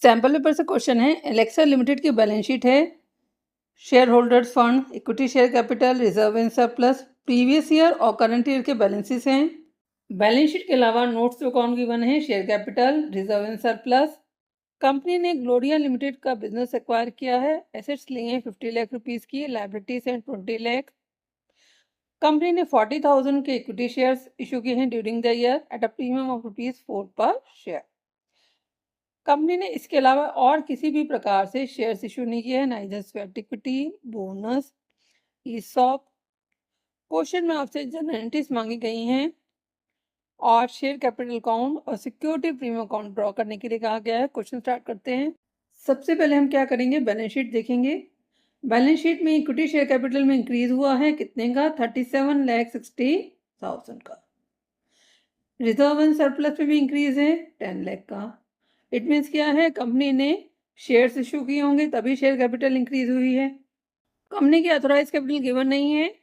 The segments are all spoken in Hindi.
सैंपल पेपर से क्वेश्चन है। एलेक्सा लिमिटेड की बैलेंस शीट है। Share holders fund, equity share capital, reserve and surplus, previous year और करंट ईयर के बैलेंसेस हैं। बैलेंस शीट के अलावा नोट्स टू अकाउंट गिवन है, share capital, reserve and surplus. Company ने ग्लोरिया लिमिटेड का बिजनेस एक्वायर किया है। एसेट्स लिए हैं 50 लाख रुपीस की, लायबिलिटीज हैं 20 लाख। कंपनी ने 40,000 के इक्विटी शेयर्स इशू किए हैं during the year at a premium of ₹4 पर शेयर। कंपनी ने इसके अलावा और किसी भी प्रकार से शेयर्स इशू नहीं किए हैं, neither sweat equity, bonus, ESOP. Question में आपसे जनरलिटीज मांगी गई हैं और शेयर कैपिटल अकाउंट और सिक्योरिटी प्रीमियम अकाउंट ड्रॉ करने के लिए कहा गया है। क्वेश्चन स्टार्ट करते हैं। सबसे पहले हम क्या करेंगे, बैलेंस शीट देखेंगे। बैलेंस शीट में इक्विटी शेयर कैपिटल में इंक्रीज हुआ है कितने का, 37,60,000 का। रिजर्व एंड सरप्लस में भी इंक्रीज है 10 लाख का। इट मीन्स क्या है, कंपनी ने शेयर्स इशू किए होंगे तभी शेयर कैपिटल इंक्रीज हुई है। कंपनी की ऑथोराइज कैपिटल गिवन नहीं है।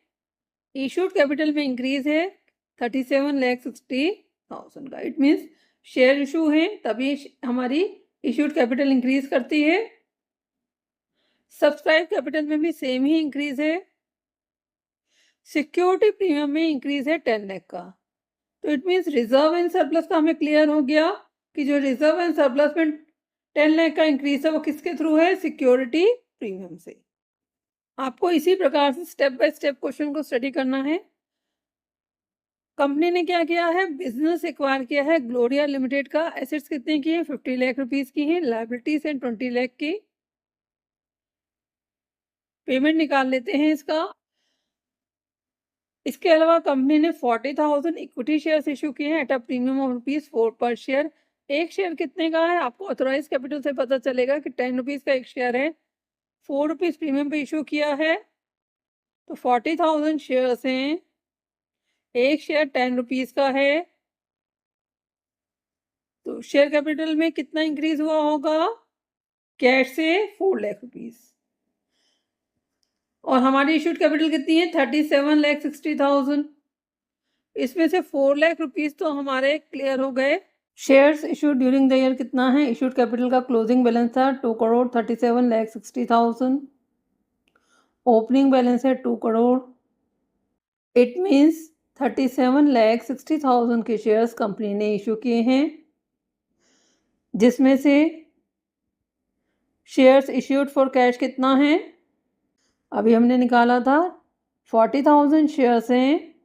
इशूड कैपिटल में इंक्रीज है 37,60,000 का। इट मीन्स शेयर इशू है तभी हमारी इशूड कैपिटल इंक्रीज करती है। सब्सक्राइब कैपिटल में भी सेम ही इंक्रीज है। सिक्योरिटी प्रीमियम में इंक्रीज है 10 लाख का। तो it means reserve and surplus का हमें क्लियर हो गया कि जो रिजर्व एंड सरप्लस में 10 लाख का इंक्रीज है वो किसके थ्रू है, सिक्योरिटी प्रीमियम से। आपको इसी प्रकार से स्टेप बाय स्टेप क्वेश्चन को स्टडी करना है। कंपनी ने क्या किया है, बिजनेस एक्वायर किया है ग्लोरिया लिमिटेड का। एसेट्स कितने की है, 50 लाख रुपीस की है। लायबिलिटीज हैं 20 लाख की। पेमेंट निकाल लेते हैं इसका। इसके अलावा कंपनी ने 40,000 इक्विटी शेयर्स इशू किए हैं एट अ प्रीमियम ऑफ ₹4 पर शेयर। एक शेयर कितने का है, आपको ऑथोराइज कैपिटल से पता चलेगा कि 10 रुपीज़ का एक शेयर है। 4 रुपीज़ प्रीमियम पे इशू किया है तो 40,000 शेयर्स हैं। एक शेयर 10 रुपीज़ का है तो शेयर कैपिटल में कितना इंक्रीज हुआ होगा, कैश से 4 लाख रुपीज़। और हमारी इशूड कैपिटल कितनी है, 37,60,000। इसमें से 4 लाख रुपीज़ तो हमारे क्लियर हो गए। Shares issued during the year कितना है, इशूड कैपिटल का क्लोजिंग बैलेंस था 2,37,60,000। ओपनिंग बैलेंस है 2 करोड़। इट मीन्स 37,60,000 के शेयर्स कंपनी ने इशू किए हैं, जिसमें से शेयर्स इश्यूड फॉर कैश कितना है, अभी हमने निकाला था 40,000 शेयर्स हैं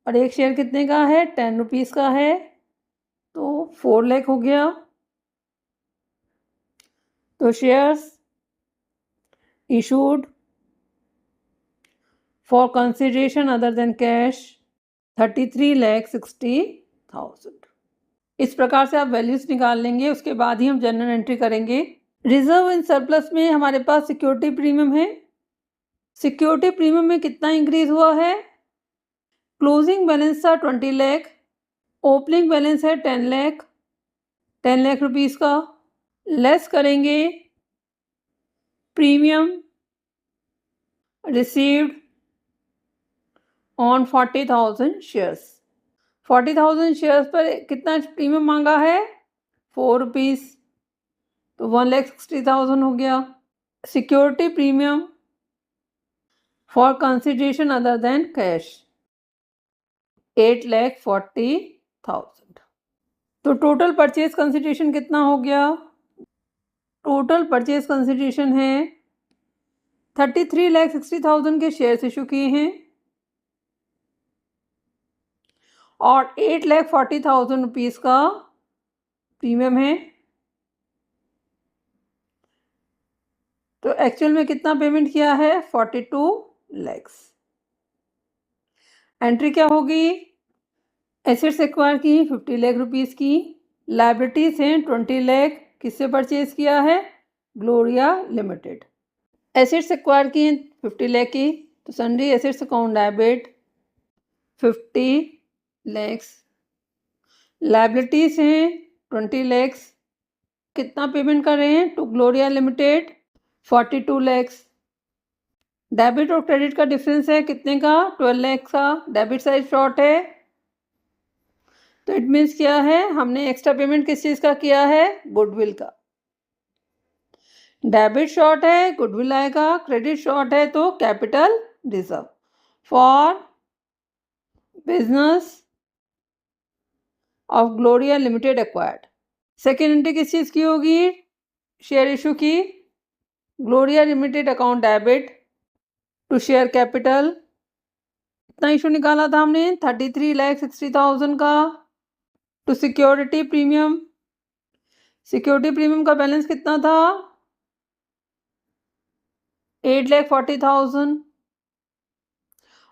और एक शेयर कितने का है, 10 रुपीज़ का है तो 4 लाख हो गया। तो shares issued for consideration other than cash 33,60,000। इस प्रकार से आप वैल्यूज निकाल लेंगे, उसके बाद ही हम जनरल एंट्री करेंगे। रिजर्व एंड सरप्लस में हमारे पास सिक्योरिटी प्रीमियम है। सिक्योरिटी प्रीमियम में कितना इंक्रीज हुआ है, क्लोजिंग बैलेंस था 20 लाख, ओपनिंग बैलेंस है 10 लाख, 10 लाख रुपीज़ का। लेस करेंगे premium received on 40,000 shares. 40,000 shares पर कितना प्रीमियम मांगा है, 4 रुपीज़, तो 1,60,000 हो गया। Security premium for consideration other than cash 8,40,000। तो टोटल परचेज कंसिडरेशन कितना हो गया, टोटल परचेज कंसिडरेशन है 33,60,000 के शेयर्स इशू किए हैं और 8,40,000 रुपीज़ का प्रीमियम है। तो एक्चुअल में कितना पेमेंट किया है, 42 लाख। एंट्री क्या होगी, एसेट्स एक्वायर की 50 लाख रुपीज़ की, लायबिलिटीज हैं 20 लाख, किससे परचेज किया है, ग्लोरिया लिमिटेड। एसेट्स एक्वायर की 50 लाख की, तो sundry assets account debit 50 lakh. Liabilities हैं 20 लाख, कितना पेमेंट कर रहे हैं to Gloria limited, 42 lakh. Debit और क्रेडिट का डिफरेंस है कितने का, 12 लाख का। डेबिट साइड शॉर्ट है तो इट मीन्स क्या है, हमने एक्स्ट्रा पेमेंट किस चीज़ का किया है, गुडविल का। डेबिट शॉर्ट है गुडविल आएगा, क्रेडिट शॉर्ट है तो capital reserve. For business of Gloria limited acquired. Second entry किस चीज़ की होगी? शेयर इशू की। Gloria limited account debit to share capital. कितना इशू निकाला था हमने? 33,60,000 का। To security premium. Security premium का बैलेंस कितना था? 8,40,000।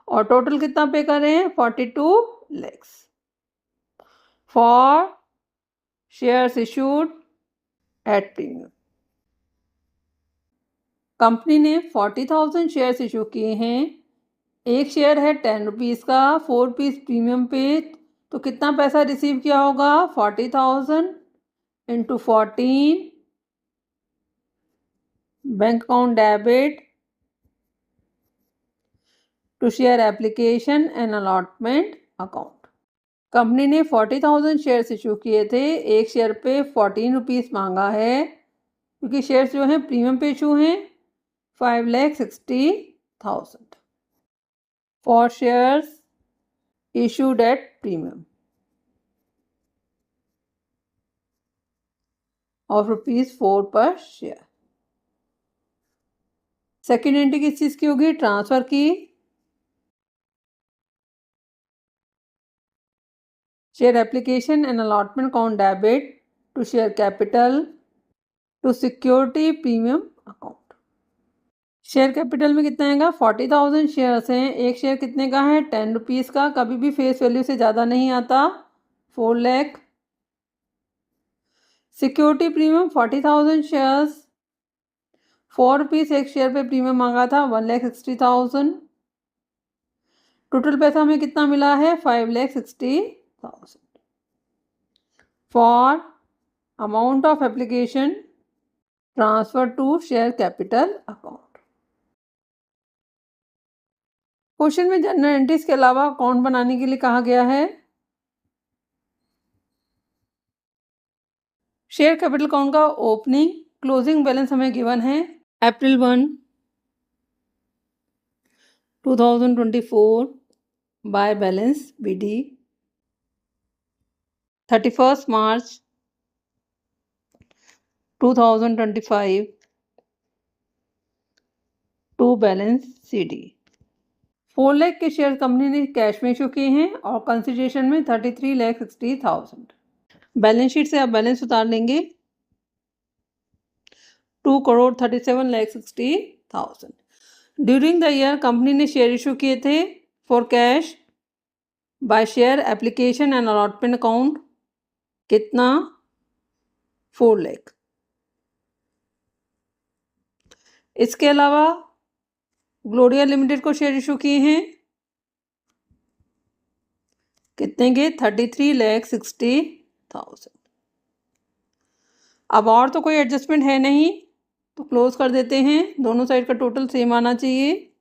और टोटल कितना पे कर रहे हैं? 42 lakhs for shares issued at premium. Company ने 40,000 शेयर्स इशू किए हैं। एक शेयर है 10 रुपीज़ का, 4 रुपीज़ प्रीमियम पे, तो कितना पैसा रिसीव किया होगा? 40,000 into 14 bank account debit to share application and allotment account. Company ने 40,000 शेयर्स इशू किए थे, एक शेयर पे 14 रुपीज़ मांगा है, क्योंकि शेयर्स जो हैं प्रीमियम पे इशू हैं। 5,60,000 for shares issued at premium of ₹4 per share। Second entry किस चीज़ की होगी? ट्रांसफर की। Share application and allotment account debit to share capital to security premium account. Share capital में कितना आएगा? 40,000 शेयर्स हैं, एक शेयर कितने का है? 10 रुपीज़ का, कभी भी फेस वैल्यू से ज़्यादा नहीं आता। 4 lakh. Security premium 40,000 shares, 4 rupees एक शेयर पे प्रीमियम मांगा था, 1,60,000। टोटल पैसा हमें कितना मिला है? 5,60,000 for amount of application transfer to share capital account. Question में जनरल एंट्रीज के अलावा अकाउंट बनाने के लिए कहा गया है। शेयर कैपिटल अकाउंट का ओपनिंग क्लोजिंग बैलेंस हमें गिवन है। April 1, 2024 by balance BD। 31 March 2025 to balance CD। 4 lakh के शेयर कंपनी ने कैश में इशू किए हैं और कंसिडरेशन में 33,60,000। बैलेंस शीट से आप बैलेंस उतार लेंगे। 2,37,60,000। ड्यूरिंग द ईयर कंपनी ने शेयर इशू किए थे for cash by share application and allotment account. कितना? 4 लाख। इसके अलावा ग्लोरिया लिमिटेड को शेयर इशू किए हैं, कितने के? 33,60,000। अब और तो कोई एडजस्टमेंट है नहीं, तो क्लोज कर देते हैं। दोनों साइड का टोटल सेम आना चाहिए।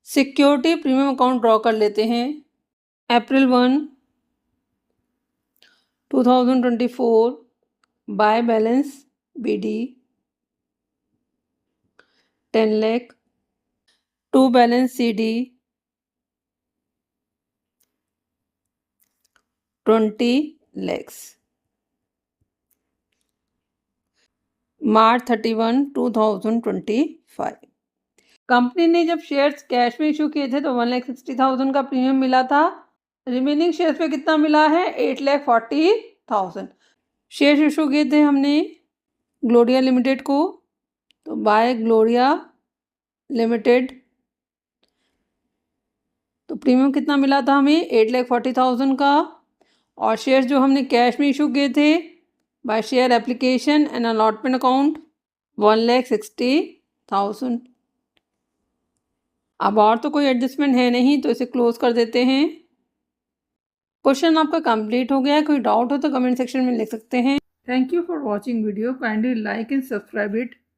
सिक्योरिटी प्रीमियम अकाउंट ड्रॉ कर लेते हैं। April 1, 2024 by balance BD 10 lakh to balance CD 20 lakhs। March 31, 2025 company ने जब शेयर्स कैश में इशू किए थे तो 1,60,000 का प्रीमियम मिला था। रिमेनिंग शेयर्स पे कितना मिला है? 8,40,000। शेयर्स इशू किए थे हमने ग्लोरिया लिमिटेड को, तो बाय ग्लोरिया लिमिटेड, तो प्रीमियम कितना मिला था हमें? 8,40,000 का। और शेयर्स जो हमने कैश में इशू किए थे by share application and allotment account 1,60,000। अब और तो कोई एडजस्टमेंट है नहीं, तो इसे क्लोज कर देते हैं। क्वेश्चन आपका कंप्लीट हो गया है। कोई डाउट हो तो कमेंट सेक्शन में लिख सकते हैं। Thank you for watching video. Kindly like and subscribe it.